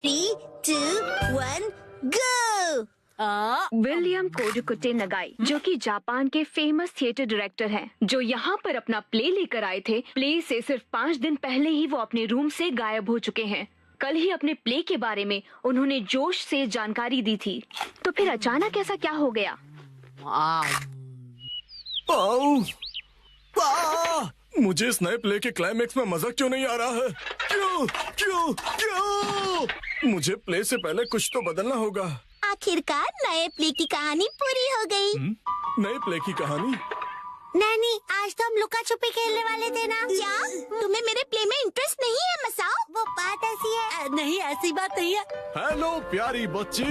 3, 2, 1, go! William कोडुकुटे नगाई, जो कि Japan के फेमस थिएटर डायरेक्टर हैं, जो यहाँ पर अपना प्ले लेकर आए थे। प्ले से सिर्फ 5 दिन पहले ही वो अपने रूम से गायब हो चुके हैं। कल ही अपने प्ले के बारे में उन्होंने जोश से जानकारी दी थी, तो फिर अचानक ऐसा क्या हो गया? मुझे इस नए प्ले के क्लाइमेक्स में मजा क्यों नहीं आ रहा है? क्यों क्यों क्यों? मुझे प्ले से पहले कुछ तो बदलना होगा। आखिरकार नए प्ले की कहानी पूरी हो गई। नए प्ले की कहानी? नानी, आज तो हम लुका छुपी खेलने वाले थे ना? क्या तुम्हें मेरे प्ले में इंटरेस्ट नहीं है मसाओ? वो बात ऐसी है। नहीं, ऐसी बात नहीं है। हेलो प्यारी बच्ची,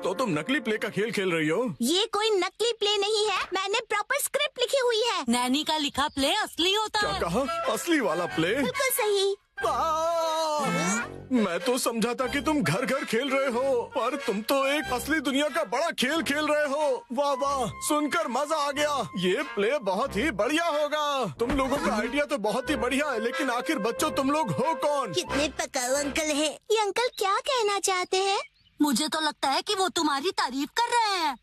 तो तुम नकली प्ले का खेल खेल रही हो? ये कोई नकली प्ले नहीं है, मैंने प्रॉपर स्क्रिप्ट लिखी हुई है। नैनी का लिखा प्ले असली होता क्या है। कहा? असली वाला प्ले? बिल्कुल सही। मैं तो समझा था कि तुम घर घर खेल रहे हो, पर तुम तो एक असली दुनिया का बड़ा खेल खेल रहे हो। वाह वाह, सुनकर मजा आ गया। ये प्ले बहुत ही बढ़िया होगा। तुम लोगों का आइडिया तो बहुत ही बढ़िया है, लेकिन आखिर बच्चों तुम लोग हो कौन? कितने पकाऊ अंकल हैं। ये अंकल क्या कहना चाहते हैं? मुझे तो लगता है कि वो तुम्हारी तारीफ कर रहे हैं।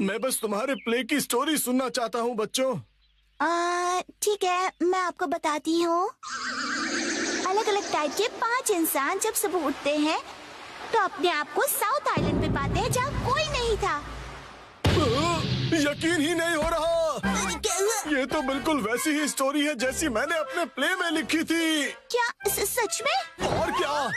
मैं बस तुम्हारे प्ले की स्टोरी सुनना चाहता हूँ बच्चों। ठीक है, मैं आपको बताती हूँ। अलग अलग टाइप के 5 इंसान जब सुबह उठते हैं तो अपने आप को साउथ आइलैंड पे पाते हैं, जहाँ कोई नहीं था। यकीन ही नहीं हो रहा। ये तो बिल्कुल वैसी ही स्टोरी है जैसी मैंने अपने प्ले में लिखी थी। क्या सच में? और क्या?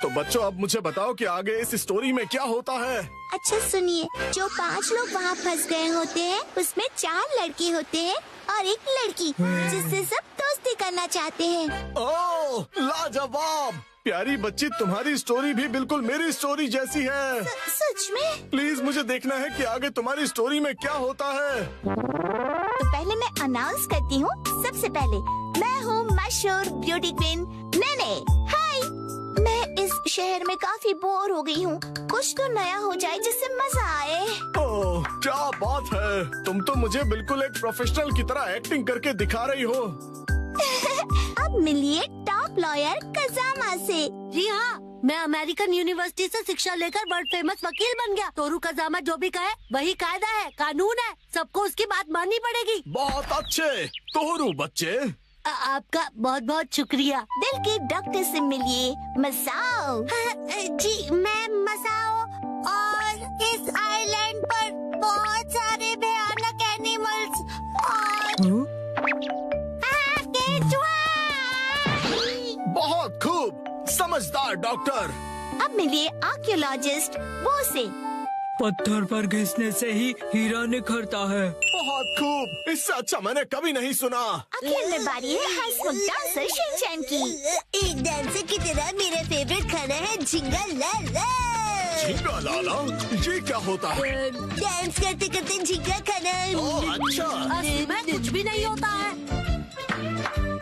तो बच्चों, अब मुझे बताओ कि आगे इस स्टोरी में क्या होता है। अच्छा सुनिए, जो 5 लोग वहाँ फंस गए होते हैं, उसमें 4 लड़के होते हैं और 1 लड़की, जिससे सब दोस्ती करना चाहते हैं। ओह, लाजवाब! प्यारी बच्ची, तुम्हारी स्टोरी भी बिल्कुल मेरी स्टोरी जैसी है। सच में? प्लीज मुझे देखना है कि आगे तुम्हारी स्टोरी में क्या होता है। तो पहले मैं अनाउंस करती हूँ। सबसे पहले मैं हूँ मशहूर ब्यूटी क्वीन नैने। हाय, मैं इस शहर में काफी बोर हो गई हूँ। कुछ तो नया हो जाए जिससे मजा आए। ओह, क्या बात है! तुम तो मुझे बिल्कुल एक प्रोफेशनल की तरह एक्टिंग करके दिखा रही हो। अब मिलिए टॉप लॉयर कजामा से। जी हाँ, मैं अमेरिकन यूनिवर्सिटी से शिक्षा लेकर वर्ल्ड फेमस वकील बन गया। तोरू कजामा जो भी कहे वही कायदा है, कानून है। सबको उसकी बात माननी पड़ेगी। बहुत अच्छे तोरू बच्चे। आपका बहुत बहुत शुक्रिया। दिल के डॉक्टर से मिलिए मसाओ। जी, मैं मसाओ, और इस आइलैंड पर बहुत सारे भयानक एनिमल्स और बहुत खूब, समझदार डॉक्टर। अब मिलिए आर्कियोलॉजिस्ट वो से। पत्थर पर घिसने से ही हीरा निखरता है। बहुत खूब, इससे अच्छा मैंने कभी नहीं सुना। आखिर में बारी है हाई स्कूल डांसर शिनचैन की। एक डांसर की तरह मेरा फेवरेट खाना है झिंगा लाला। झींगा लाला? ये क्या होता है? डांस करते करते झिंगा खाना। ओह, अच्छा। असली में कुछ भी नहीं होता है।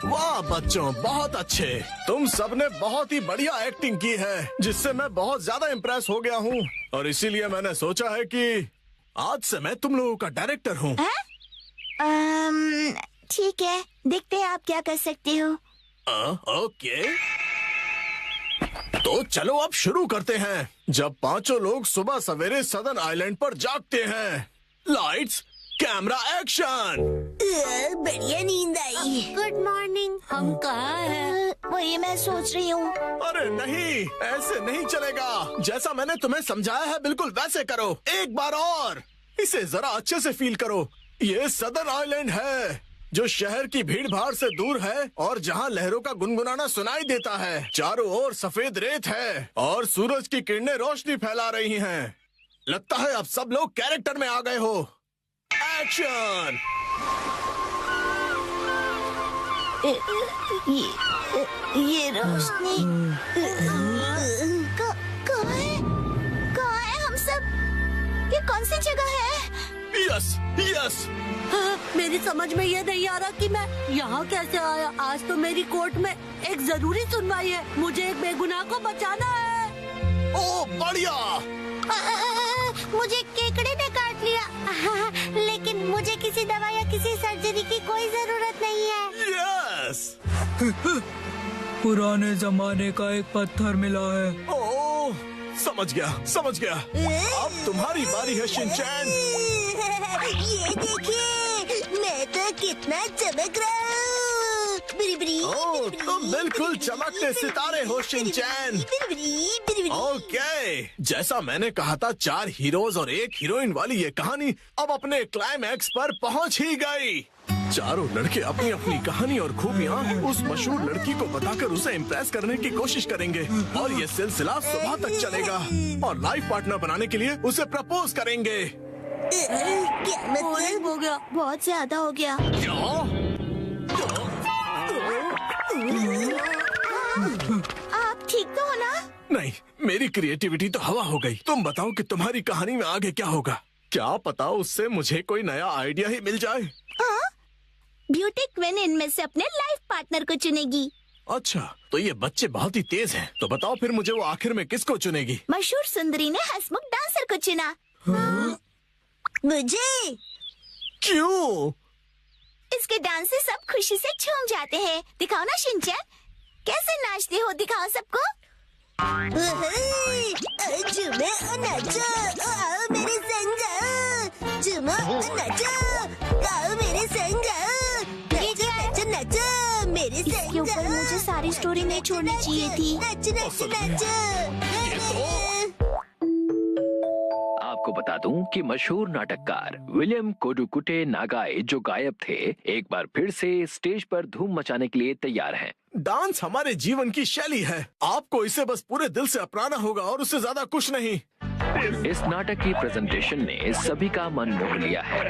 वाह बच्चों, बहुत अच्छे। तुम सबने बहुत ही बढ़िया एक्टिंग की है, जिससे मैं बहुत ज्यादा इम्प्रेस हो गया हूँ, और इसीलिए मैंने सोचा है कि आज से मैं तुम लोगों का डायरेक्टर हूँ। ठीक है, देखते हैं आप क्या कर सकते हो। ओके, तो चलो अब शुरू करते हैं। जब 5 लोग सुबह सवेरे सदन आइलैंड पर जागते हैं। Lights, camera, action. बढ़िया नींद आई। Good morning. हम कहाँ हैं? वही मैं सोच रही हूँ। अरे नहीं, ऐसे नहीं चलेगा। जैसा मैंने तुम्हें समझाया है बिल्कुल वैसे करो। एक बार और, इसे जरा अच्छे से फील करो। ये सदन आइलैंड है, जो शहर की भीड़ भाड़ से दूर है और जहाँ लहरों का गुनगुनाना सुनाई देता है। चारों ओर सफेद रेत है और सूरज की किरणें रोशनी फैला रही हैं। लगता है अब सब लोग कैरेक्टर में आ गए हो। एक्शन! ये रोशनी कहाँ है हम सब? ये कौन सी जगह है? Yes yes. मेरी समझ में ये नहीं आ रहा कि मैं यहाँ कैसे आया। आज तो मेरी कोर्ट में एक जरूरी सुनवाई है। मुझे एक बेगुनाह को बचाना है। ओह बढ़िया। मुझे केकड़े ने काट लिया, लेकिन मुझे किसी दवा या किसी सर्जरी की कोई जरूरत नहीं है। यस। पुराने जमाने का एक पत्थर मिला है। ओह, समझ गया। अब तुम्हारी बारी है शिनचैन। ये देखिए, मैं तो कितना चमक रहा हूँ। बिरी ओह, तुम बिल्कुल चमकते सितारे हो शिनचैन। ओके, जैसा मैंने कहा था, 4 हीरोज और 1 हीरोइन वाली ये कहानी अब अपने क्लाइमैक्स पर पहुंच ही गई। चारों लड़के अपनी अपनी कहानी और खूबियाँ उस मशहूर लड़की को बताकर उसे इम्प्रेस करने की कोशिश करेंगे और ये सिलसिला सुबह तक चलेगा और लाइफ पार्टनर बनाने के लिए उसे प्रपोज करेंगे। क्या मतलब? हो गया। बहुत ज्यादा हो गया। आप ठीक तो हो ना? नहीं, मेरी क्रिएटिविटी तो हवा हो गई। तुम बताओ कि तुम्हारी कहानी में आगे क्या होगा? क्या पता उससे मुझे कोई नया आइडिया ही मिल जाए। ब्यूटी क्वीन इनमें से अपने लाइफ पार्टनर को चुनेगी। अच्छा, तो ये बच्चे बहुत ही तेज हैं। तो बताओ फिर मुझे वो आखिर में किसको चुनेगी? मशहूर सुंदरी ने हंसमुख डांसर को चुना। मुझे? क्यों? इसके डांस से सब खुशी से झूम जाते हैं। दिखाओ ना शिनचैन, कैसे नाचते हो, दिखाओ सबको। झूमो और नाचो, आओ मेरे संग आओ। झूमो और नाचो, आओ मेरे संग आओ। नाचो नाचो नाचो मेरे संग इसके ऊपर मुझे सारी स्टोरी नहीं छोड़नी चाहिए थी। नाचो नाचो नाचो। आपको बता दूं कि मशहूर नाटककार विलियम कोडुकुटे नागाई जो गायब थे, एक बार फिर से स्टेज पर धूम मचाने के लिए तैयार हैं। डांस हमारे जीवन की शैली है। आपको इसे बस पूरे दिल से अपनाना होगा और उससे ज्यादा कुछ नहीं। इस नाटक की प्रेजेंटेशन ने सभी का मन मोह लिया है।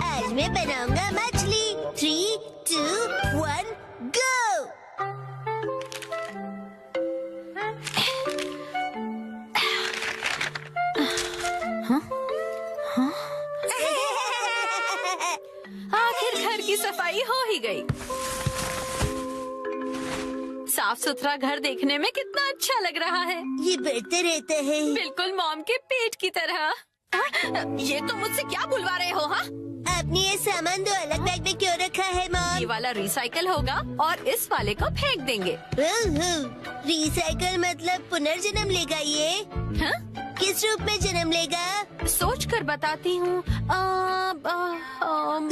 आज मैं बनाऊंगा मछली। 3, 2, 1, गो। आखिर घर की सफाई हो ही गई। साफ सुथरा घर देखने में कितना अच्छा लग रहा है। ये बढ़ते रहता है। बिल्कुल मॉम के पेट की तरह। ये तो मुझसे क्या बुलवा रहे हो? हाँ, आपने ये सामान 2 अलग बैग में क्यों रखा है ये मॉम? वाला रिसाइकल होगा और इस वाले को फेंक देंगे। रिसाइकल मतलब पुनर्जन्म लेगा ये? हाँ? किस रूप में जन्म लेगा? सोच कर बताती हूँ। मॉम,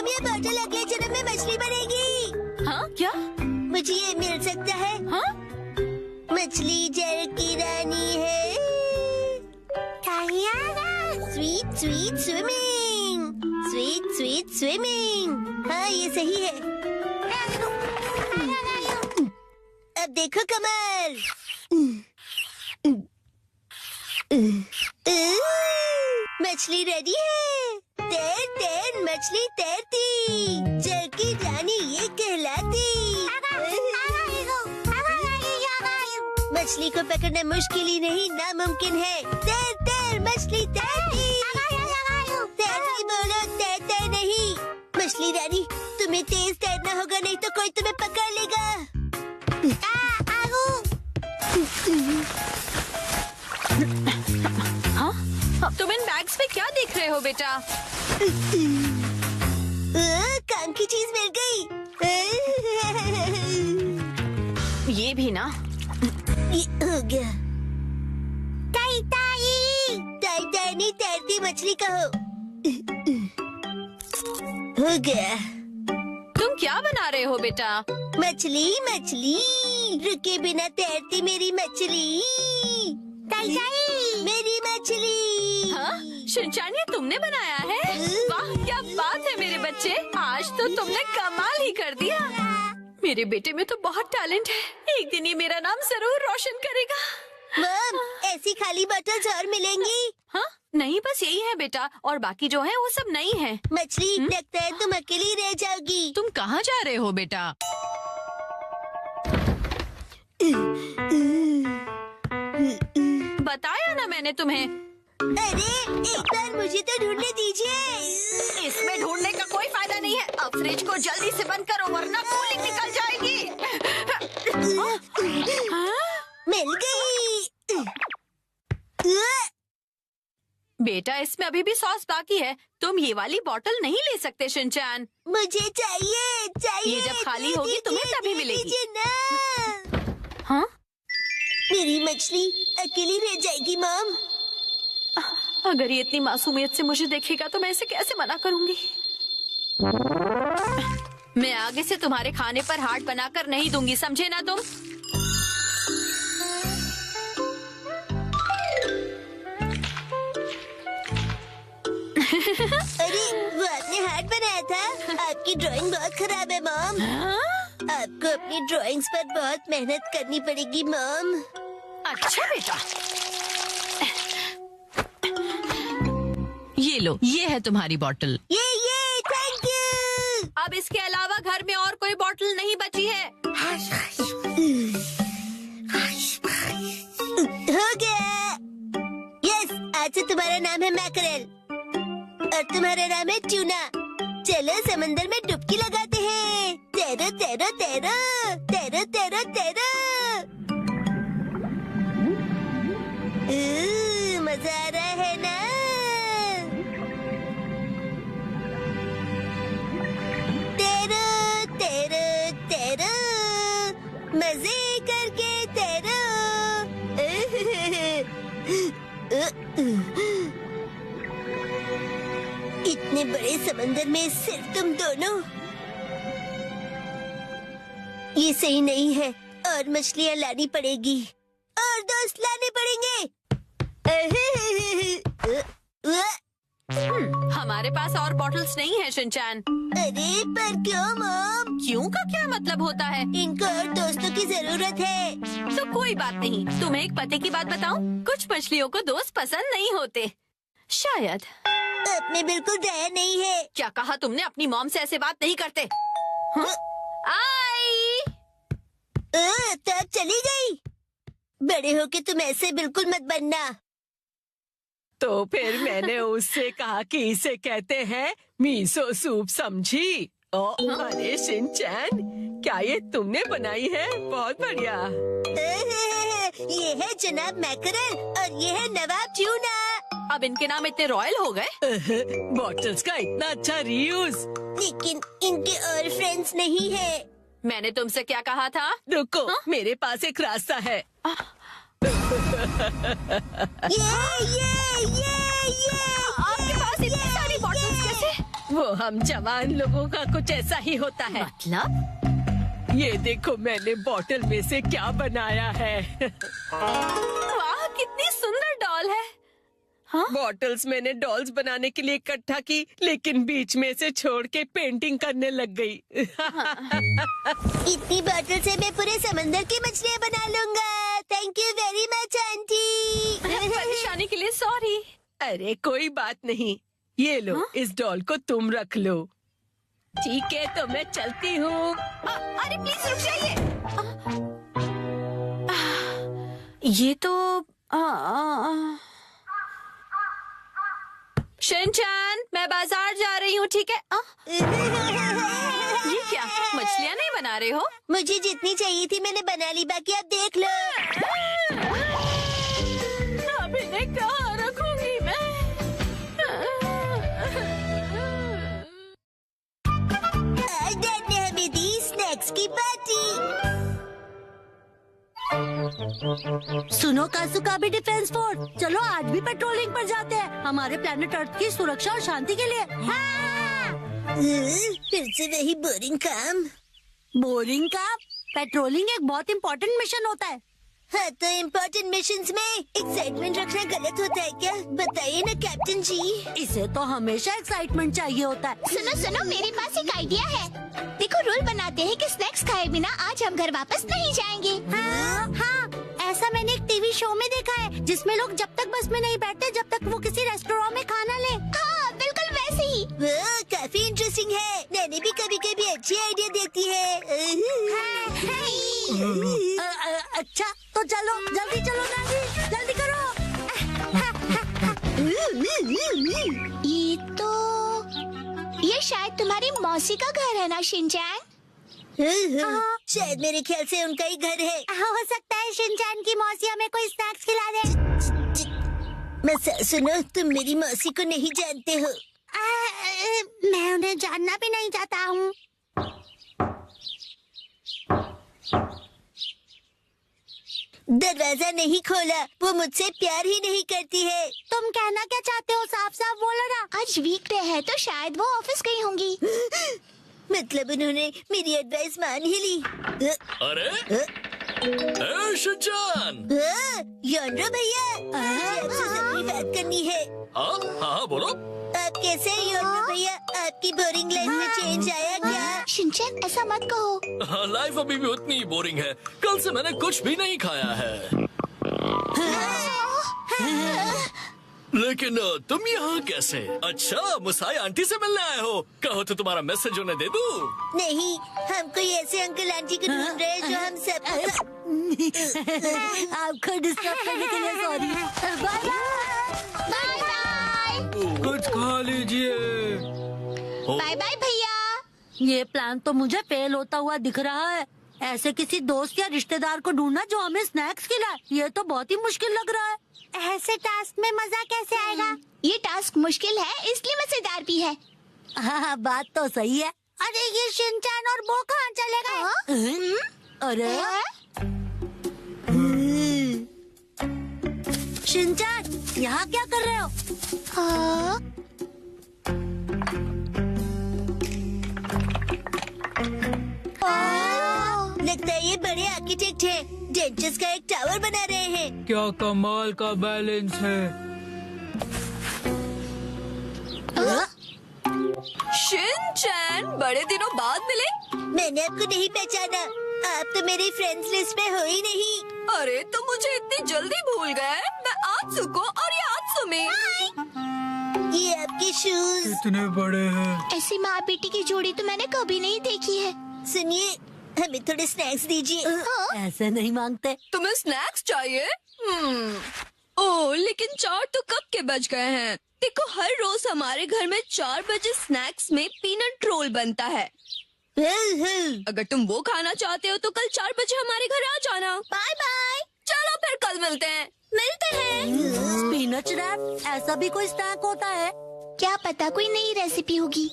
ये बॉटल अगले जन्म में मछली बनेगी। हाँ क्या? मुझे ये मिल सकता है? हाँ? मछली जल की रानी है। Sweet sweet swimming, sweet sweet swimming. हाँ, ये सही है। अब देखो कमल। मछली रेडी है। तैर तैर मछली तैरती, जल की रानी ये कहलाती। मछली को पकड़ना मुश्किल ही नहीं, नामुमकिन है। तैर तैर मछली तैरती। तैरती बोलो, तैरते नहीं। मछली रानी, तुम्हें तेज तैरना होगा, नहीं तो कोई तुम्हें पकड़ लेगा। हाँ? तुम इन बैग्स में क्या देख रहे हो बेटा? काम की चीज मिल गई। ये भी ना। ये हो गया। ताई ताई, ताई ताई नहीं, तैरती मछली कहो। हो गया। तुम क्या बना रहे हो बेटा? मछली मछली, रुके बिना तैरती मेरी मछली। ताई ताई, मेरी मछली। हाँ? शिनचैन, ये तुमने बनाया है? वाह, क्या बात है मेरे बच्चे, आज तो तुमने कमाल ही कर दिया। मेरे बेटे में तो बहुत टैलेंट है। एक दिन ये मेरा नाम जरूर रोशन करेगा। मॉम, ऐसी खाली बॉटल्स और मिलेंगी? हाँ? नहीं, बस यही है बेटा, और बाकी जो है वो सब नहीं है। मछली, लगता है तुम अकेली रह जाओगी। तुम कहाँ जा रहे हो बेटा? बताया ना मैंने तुम्हें। अरे एक बार मुझे तो ढूंढने दीजिए। इसमें ढूंढने का कोई फायदा नहीं है। अब फ्रिज को जल्दी से बंद करो वरना कूलिंग निकल जाएगी। मिल गई। बेटा इसमें अभी भी सॉस बाकी है। तुम ये वाली बोतल नहीं ले सकते शिनचैन। मुझे चाहिए चाहिए। ये जब खाली होगी तुम्हें तभी मिलेगी। दीजिए ना। हाँ? मेरी मछली अकेली रह जाएगी मॉम। अगर ये इतनी मासूमियत से मुझे देखेगा तो मैं इसे कैसे मना करूंगी। मैं आगे से तुम्हारे खाने पर हाथ बनाकर नहीं दूंगी, समझे ना तुम? अरे वो आपने हार्ट बनाया था। आपकी ड्राइंग बहुत खराब है मॉम। आपको अपनी ड्राइंग्स पर बहुत मेहनत करनी पड़ेगी मॉम। अच्छा बेटा, ये लो, ये है तुम्हारी बोतल। ये थैंक यू। अब इसके अलावा घर में और कोई बोतल नहीं बची है। हो गया। यस, आज से तुम्हारा नाम है मैकरेल और तुम्हारा नाम है ट्यूना। चलो समंदर में डुबकी लगाते हैं। तैरो तैरो तैरो तैरो तैरो तैरो। मजा आ रहा है ना? तैरो तैरो तैरो, मजे करके तैरो। इतने बड़े समंदर में सिर्फ तुम दोनों। ये सही नहीं है और मछलियाँ लानी पड़ेगी और दोस्त लाने पड़ेंगे। हमारे पास और बॉटल्स नहीं है शिनचैन। अरे पर क्यों मॉम? क्यों का क्या मतलब होता है? इनको और दोस्तों की जरूरत है। तो कोई बात नहीं। तुम्हें एक पते की बात बताऊं? कुछ मछलियों को दोस्त पसंद नहीं होते शायद। अपने बिल्कुल दया नहीं है। क्या कहा तुमने? अपनी मॉम से ऐसे बात नहीं करते। हाँ? आई। तो अब चली गई। बड़े होके तुम ऐसे बिल्कुल मत बनना। तो फिर मैंने उससे कहा कि इसे कहते हैं मीसो सूप, समझी? अरे शिनचैन, क्या ये तुमने बनाई है? बहुत बढ़िया। ये है जनाब मैकरेल और ये है नवाब ट्यूना। अब इनके नाम इतने रॉयल हो गए। बॉटल्स का इतना अच्छा रीयूज। लेकिन इनके और फ्रेंड्स नहीं है। मैंने तुमसे क्या कहा था? रुको, मेरे पास एक रास्ता है। आपके पास इतनी सारी बॉटल्स कैसे? वो हम जवान लोगों का कुछ ऐसा ही होता है। मतलब? ये देखो मैंने बॉटल में से क्या बनाया है। वाह, कितनी सुंदर डॉल है। हाँ? बॉटल्स मैंने डॉल्स बनाने के लिए इकट्ठा की, लेकिन बीच में से छोड़ के पेंटिंग करने लग गई। इतनी बॉटल से मैं पूरे समंदर की मछलियाँ बना लूँगा। Thank you very much aunty. परेशानी के लिए सॉरी। अरे कोई बात नहीं, ये लो। इस डॉल को तुम रख लो। ठीक है, तो मैं चलती हूँ। अरे प्लीज रुक जाइए। ये तो शिनचैन, मैं बाजार जा रही हूँ, ठीक है? ये क्या, मछलियाँ नहीं बना रहे हो? मुझे जितनी चाहिए थी मैंने बना ली, बाकी आप देख लो। अब इन्हें कहाँ रखूंगी मैं? आज डैड ने हमें दी स्नैक्स की पार्टी। सुनो कासुका भी डिफेंस फोर्स, चलो आज भी पेट्रोलिंग पर जाते हैं हमारे प्लेनेट अर्थ की सुरक्षा और शांति के लिए। फिर से वही बोरिंग काम। बोरिंग का पेट्रोलिंग एक बहुत इम्पोर्टेंट मिशन होता है। हाँ, तो इम्पोर्टेंट मिशंस में एक्साइटमेंट रखना गलत होता है क्या? बताइए ना कैप्टन जी। इसे तो हमेशा एक्साइटमेंट चाहिए होता है। सुनो सुनो, मेरे पास एक आइडिया है। देखो, रूल बनाते हैं कि स्नैक्स खाए बिना आज हम घर वापस नहीं जाएंगे। हाँ, ऐसा मैंने एक टीवी शो में देखा है जिसमें लोग जब तक बस में नहीं बैठते जब तक वो किसी रेस्टोरेंट में खाना ले। हाँ, बिल्कुल वैसे ही। वो काफी इंटरेस्टिंग है। मैंने भी कभी कभी अच्छी आइडिया देती है। अच्छा, तो चलो जल्दी चलो नानी, जल्दी करो। ये शायद तुम्हारी मौसी का घर है ना शिनचैन? शायद मेरे ख्याल से उनका ही घर है। हो सकता है शिनचैन की मौसी हमें कोई स्नैक्स खिला दे। मैं सुनो, तुम मेरी मौसी को नहीं जानते हो। मैं उन्हें जानना भी नहीं चाहता हूँ। दरवाजा नहीं खोला, वो मुझसे प्यार ही नहीं करती है। तुम कहना क्या चाहते हो? साफ साफ बोलो ना। आज वीकडे है तो शायद वो ऑफिस गई होंगी। मतलब उन्होंने मेरी एडवाइस मान ही ली। अरे शिनचैन! योंड्रो भैया, मुझे आपसे जरूरी बात करनी है। हाँ हाँ बोलो। आप कैसे हैं योंड्रो भैया? आपकी बोरिंग लाइफ में चेंज आया क्या? शिनचैन ऐसा मत कहो। हाँ, लाइफ अभी भी उतनी ही बोरिंग है। कल से मैंने कुछ भी नहीं खाया है। लेकिन तुम यहाँ कैसे? अच्छा, मुसाई आंटी से मिलने आए हो? कहो तो तुम्हारा मैसेज उन्हें दे दूँ? नहीं, हम कोई ऐसे अंकल आंटी को ढूंढ रहे हैं जो हम सब आपको डिस्टर्ब करने के लिए सॉरी। Bye bye. कुछ खा लीजिए। बाय बाय भैया। ये प्लान तो मुझे फेल होता हुआ दिख रहा है। ऐसे किसी दोस्त या रिश्तेदार को ढूंढना जो हमें स्नैक्स खिलाए, ये तो बहुत ही मुश्किल लग रहा है। ऐसे टास्क में मजा कैसे आएगा? ये टास्क मुश्किल है इसलिए मजेदार भी है। हाँ, बात तो सही है। अरे ये शिनचैन और वो कहाँ चले गए? अरे शिनचैन, यहाँ क्या कर रहे हो? लगता है ये बड़े आर्किटेक्ट हैं। डेंचर्स का एक टावर बना रहे हैं। क्या कमाल का बैलेंस है। शिनचैन, बड़े दिनों बाद मिले। मैंने आपको नहीं पहचाना। आप तो मेरी फ्रेंड्स लिस्ट में हो ही नहीं। अरे तुम मुझे इतनी जल्दी भूल गए। मैं आत्सुको और ये आत्सुमी। ये आपके शूज कितने बड़े हैं। ऐसी माँ बेटी की जोड़ी तो मैंने कभी नहीं देखी है। सुनिए, हमें थोड़े स्नैक्स दीजिए। ऐसे नहीं मांगते। तुम्हें स्नैक्स चाहिए? ओह, लेकिन 4 तो कब के बज गए हैं। देखो, हर रोज हमारे घर में 4 बजे स्नैक्स में पीनट रोल बनता है। अगर तुम वो खाना चाहते हो तो कल 4 बजे हमारे घर आ जाना। Bye bye. चलो फिर कल मिलते हैं। मिलते हैं। स्पिनच रैप, ऐसा भी कोई स्नैक होता है? क्या पता कोई नई रेसिपी होगी।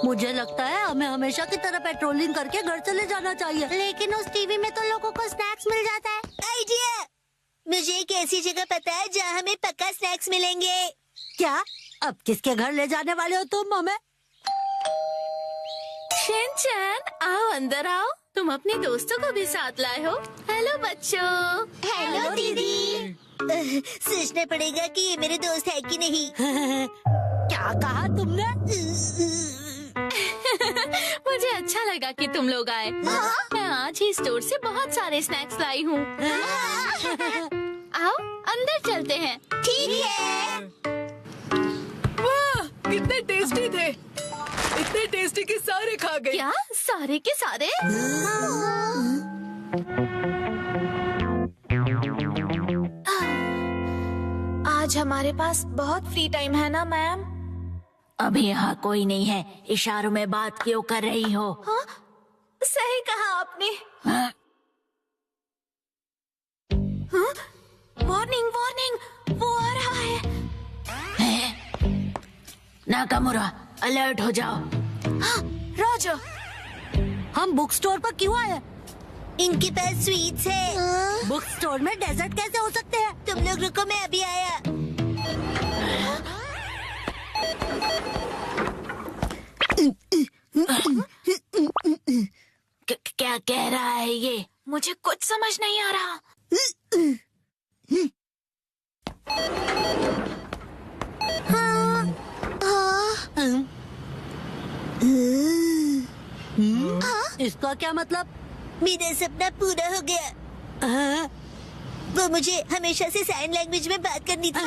मुझे लगता है हमें हमेशा की तरह पेट्रोलिंग करके घर चले जाना चाहिए। लेकिन उस टीवी में तो लोगों को स्नैक्स मिल जाता है। आइडिया! मुझे एक ऐसी जगह पता है जहाँ हमें पक्का स्नैक्स मिलेंगे। क्या? अब किसके घर ले जाने वाले हो तुम हमें? शिनचैन, आओ अंदर आओ। तुम अपने दोस्तों को भी साथ लाए हो। हेलो बच्चों। हेलो दीदी। सोचना पड़ेगा कि ये मेरे दोस्त है कि नहीं। क्या कहा तुमने? मुझे अच्छा लगा कि तुम लोग आए। मैं आज ही स्टोर से बहुत सारे स्नैक्स लाई हूँ। आओ अंदर चलते हैं। ठीक है। वाह, कितने टेस्टी थे। इतने टेस्टी कि सारे खा गए। क्या सारे के सारे? आज हमारे पास बहुत फ्री टाइम है ना मैम? अभी यहाँ कोई नहीं है। इशारों में बात क्यों कर रही हो? सही कहा आपने। वार्निंग वार्निंग, वो आ रहा है। नाकामुरा, अलर्ट हो जाओ। रोजर, हम बुक स्टोर पर क्यों आए? इनके पास स्वीट्स है। बुक स्टोर में डेजर्ट कैसे हो सकते हैं? तुम लोग रुको, मैं अभी आया। क्या कह रहा है ये? मुझे कुछ समझ नहीं आ रहा। इसका क्या मतलब? मेरा सपना पूरा हो गया। वो मुझे हमेशा से साइन लैंग्वेज में बात करनी थी।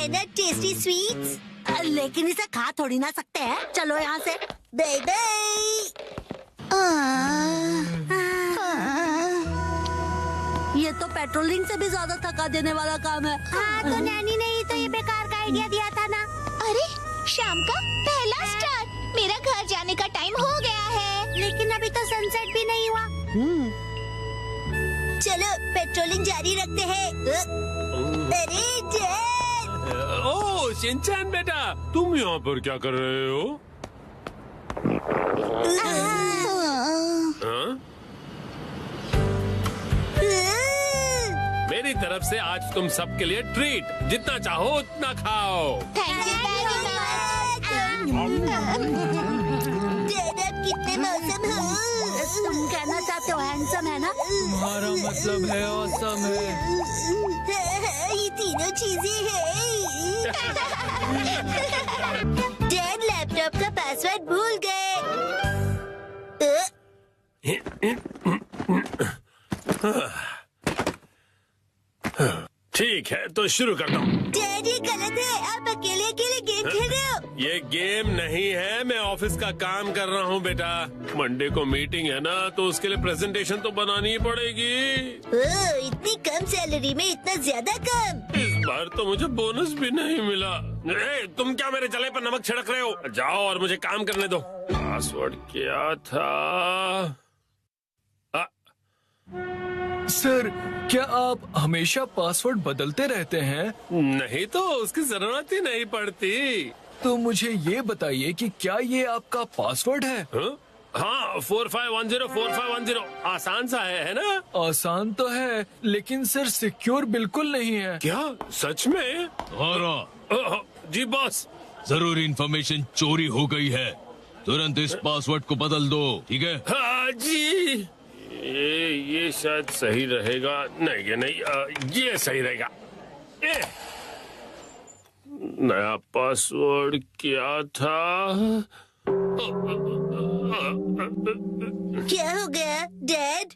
ना टेस्टी स्वीट्स। लेकिन इसे खा थोड़ी ना सकते हैं। चलो यहाँ से। Bye bye. ये तो पेट्रोलिंग से भी ज्यादा थका देने वाला काम है। हाँ, तो नानी ने ही तो ये बेकार का आइडिया दिया था ना। अरे शाम का पहला स्टार। मेरा घर जाने का टाइम हो गया है। लेकिन अभी तो सनसेट भी नहीं हुआ। चलो पेट्रोलिंग जारी रखते हैं। अरे डैड। ओह शिनचैन बेटा, तुम यहाँ पर क्या कर रहे हो? हाँ? मेरी तरफ से आज तुम सबके लिए ट्रीट, जितना चाहो उतना खाओ। Thank you very much. Dad आप कितने मौसम हो। तुम कहना चाहते हो हैंडसम है ना? तुम्हारा मतलब है ऑसम है। ये तीनों चीजें हैं। डैड लैपटॉप का पासवर्ड भूल गए। ठीक है तो शुरू करता हूँ। डैड ये गलत है, आप अकेले अकेले गेम खेल रहे हो। ये गेम नहीं है, मैं ऑफिस का काम कर रहा हूँ बेटा। मंडे को मीटिंग है ना, तो उसके लिए प्रेजेंटेशन तो बनानी ही पड़ेगी। ओह, इतनी कम सैलरी में इतना ज्यादा काम। इस बार तो मुझे बोनस भी नहीं मिला। तुम क्या मेरे जले पर नमक छिड़क रहे हो? जाओ और मुझे काम करने दो। पासवर्ड क्या था? सर, क्या आप हमेशा पासवर्ड बदलते रहते हैं? नहीं तो उसकी जरूरत ही नहीं पड़ती। तो मुझे ये बताइए कि क्या ये आपका पासवर्ड है? हाँ 45104510 आसान सा है ना? आसान तो है, लेकिन सर सिक्योर बिल्कुल नहीं है। क्या सच में? जी बॉस। जरूरी इंफॉर्मेशन चोरी हो गई है, तुरंत इस पासवर्ड को बदल दो, ठीक है? हाँ जी। ये शायद सही रहेगा। नहीं ये नहीं, ये सही रहेगा। नया पासवर्ड क्या था? क्या हो गया डैड?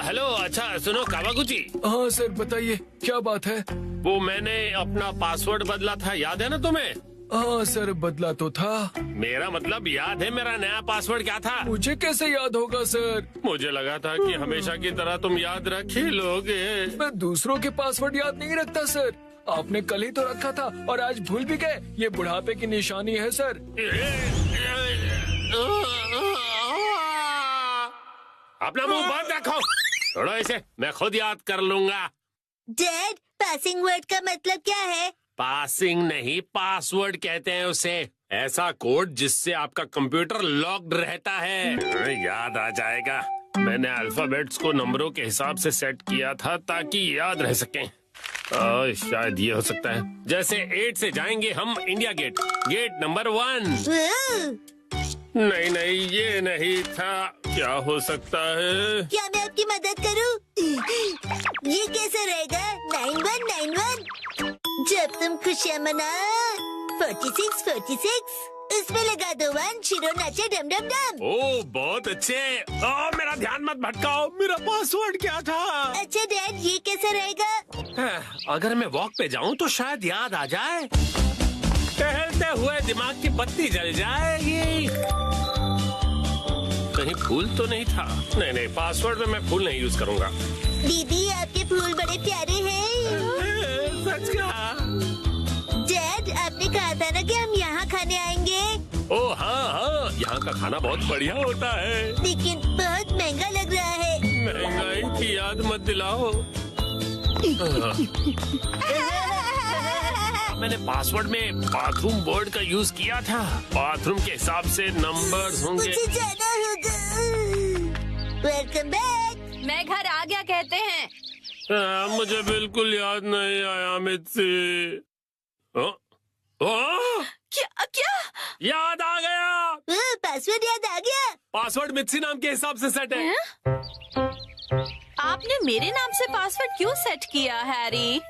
हेलो, अच्छा सुनो कावागुची। हाँ सर बताइए, क्या बात है? वो मैंने अपना पासवर्ड बदला था, याद है ना तुम्हें? हाँ सर बदला तो था। मेरा मतलब याद है मेरा नया पासवर्ड क्या था? मुझे कैसे याद होगा सर? मुझे लगा था कि हमेशा की तरह तुम याद रख ही लोगे। मैं दूसरों के पासवर्ड याद नहीं रखता सर। आपने कल ही तो रखा था और आज भूल भी गए। ये बुढ़ापे की निशानी है सर। अपना मुंह बंद रखो। छोड़ो इसे, मैं खुद याद कर लूंगा। डैड पासिंग वर्ड का मतलब क्या है? पासिंग नहीं, पासवर्ड कहते हैं उसे। ऐसा कोड जिससे आपका कंप्यूटर लॉक्ड रहता है। याद आ जाएगा। मैंने अल्फाबेट्स को नंबरों के हिसाब से सेट किया था ताकि याद रह सकें। शायद ये हो सकता है। जैसे 8 से जाएंगे हम इंडिया गेट, गेट नंबर 1। नहीं नहीं ये नहीं था। क्या हो सकता है? क्या मैं आपकी मदद करूं? ये कैसे रहेगा? 9191। जब तुम खुशियाँ मना 46 इसमें लगा दो 1, शिरो नाचे डम डम डम। ओह बहुत अच्छे। मेरा ध्यान मत भटकाओ, मेरा पासवर्ड क्या था? अच्छा डैड ये कैसे रहेगा? अगर मैं वॉक पे जाऊं तो शायद याद आ जाए। टहलते हुए दिमाग की बत्ती जल जाएगी। कहीं फूल तो नहीं था? नहीं नहीं, पासवर्ड में मैं फूल नहीं यूज करूंगा। दीदी आपके फूल बड़े प्यारे हैं। सच कहा। डैड आपने कहा था ना कि हम यहाँ खाने आएंगे। ओह हाँ हाँ, यहाँ का खाना बहुत बढ़िया होता है। लेकिन बहुत महंगा लग रहा है। महंगाई की याद मत दिलाओ। मैंने पासवर्ड में बाथरूम वर्ड का यूज किया था। बाथरूम के हिसाब से नंबर्स होंगे। मुझे जाना होगा। Welcome back. मैं घर आ गया कहते हैं। मुझे बिल्कुल याद नहीं आया मित्सी। क्या क्या? याद आ गया। पासवर्ड याद आ गया। पासवर्ड मित्सी नाम के हिसाब से सेट है। आपने मेरे नाम से पासवर्ड क्यों सेट किया हैरी?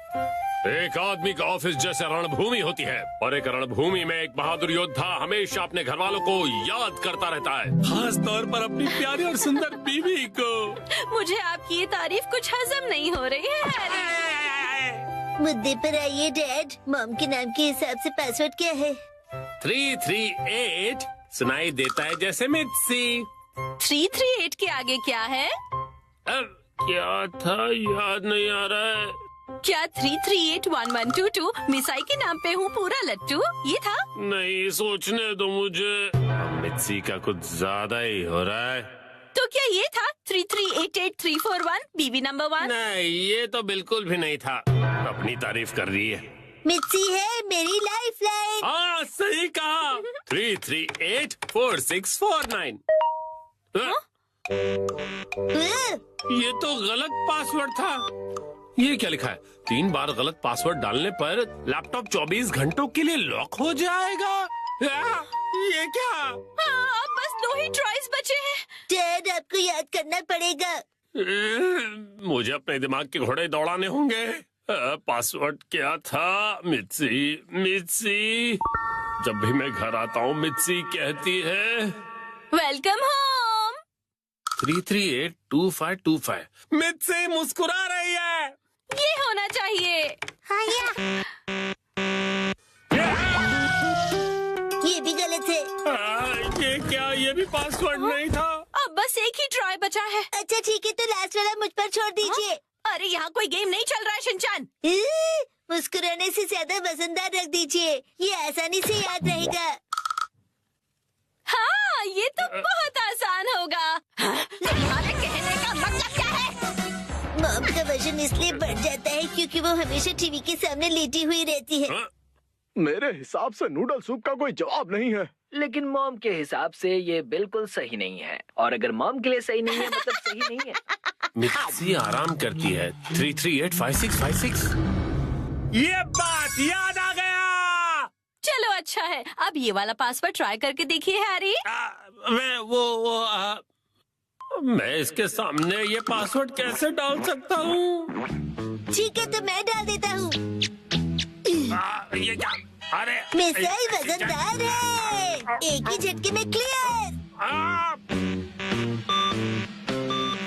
एक आदमी का ऑफिस जैसे रणभूमि होती है और एक रणभूमि में एक बहादुर योद्धा हमेशा अपने घर वालों को याद करता रहता है, खास तौर पर अपनी प्यारी और सुंदर बीवी को। मुझे आपकी ये तारीफ कुछ हजम नहीं हो रही है हैरी। मुद्दे पर आइए डैड। मॉम के नाम के हिसाब से पासवर्ड क्या है? 338 सुनाई देता है जैसे मित्सी। 338 के आगे क्या है? क्या था याद नहीं आ रहा है। क्या 3381122 मिसाई के नाम पे हूँ पूरा लट्टू ये था? नहीं, सोचने दो मुझे। मित्सी का कुछ ज्यादा ही हो रहा है। तो क्या ये था 3388341 बीवी नंबर 1? नहीं, ये तो बिल्कुल भी नहीं था। अपनी तारीफ कर रही है। मित्सी है मेरी लाइफ लाइन। हाँ, सही कहा। 3384649। ये तो गलत पासवर्ड था। ये क्या लिखा है? 3 बार गलत पासवर्ड डालने पर लैपटॉप 24 घंटों के लिए लॉक हो जाएगा। ये क्या? हाँ, अब बस 2 ही ट्राइज बचे हैं। डैड आपको याद करना पड़ेगा। मुझे अपने दिमाग के घोड़े दौड़ाने होंगे। पासवर्ड क्या था? मित्सी। जब भी मैं घर आता हूँ मित्सी कहती है वेलकम होम। 3382525। मित्सी मुस्कुरा रही है। ये होना चाहिए। ये भी गलत है। ये क्या? ये भी पासवर्ड नहीं था। अब बस एक ही ट्राई बचा है। अच्छा ठीक है, तो लास्ट वाला मुझ पर छोड़ दीजिए। अरे यहाँ कोई गेम नहीं चल रहा है शिनचान। मुस्कुराने से ज्यादा वजनदार रख दीजिए, ये आसानी से याद रहेगा। हाँ, ये तो बहुत आसान होगा। तुम्हारे कहने का मतलब क्या है? मॉम का वजन इसलिए बढ़ जाता है क्योंकि वो हमेशा टीवी के सामने लेटी हुई रहती है। मेरे हिसाब से नूडल सूप का कोई जवाब नहीं है। लेकिन मॉम के हिसाब से ये बिल्कुल सही नहीं है, और अगर मॉम के लिए सही नहीं है मतलब सही नहीं है। मित्सी आराम करती है। 3385656। ये बात याद आ गया। चलो अच्छा है, अब ये वाला पासवर्ड ट्राई करके देखिए हैरी। मैं इसके सामने ये पासवर्ड कैसे डाल सकता हूँ? ठीक है, तो मैं डाल देता हूँ। ये क्या? अरे मिसाइल वजनदार है, एक ही झटके में क्लियर।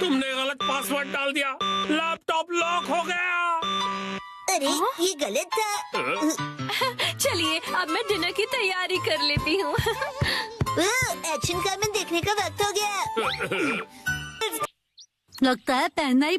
तुमने गलत पासवर्ड डाल दिया। लैपटॉप लॉक हो गया। अरे ये गलत था। चलिए अब मैं डिनर की तैयारी कर लेती हूँ। एक्शन कारमेन देखने का वक्त हो गया। लगता है पहनना ही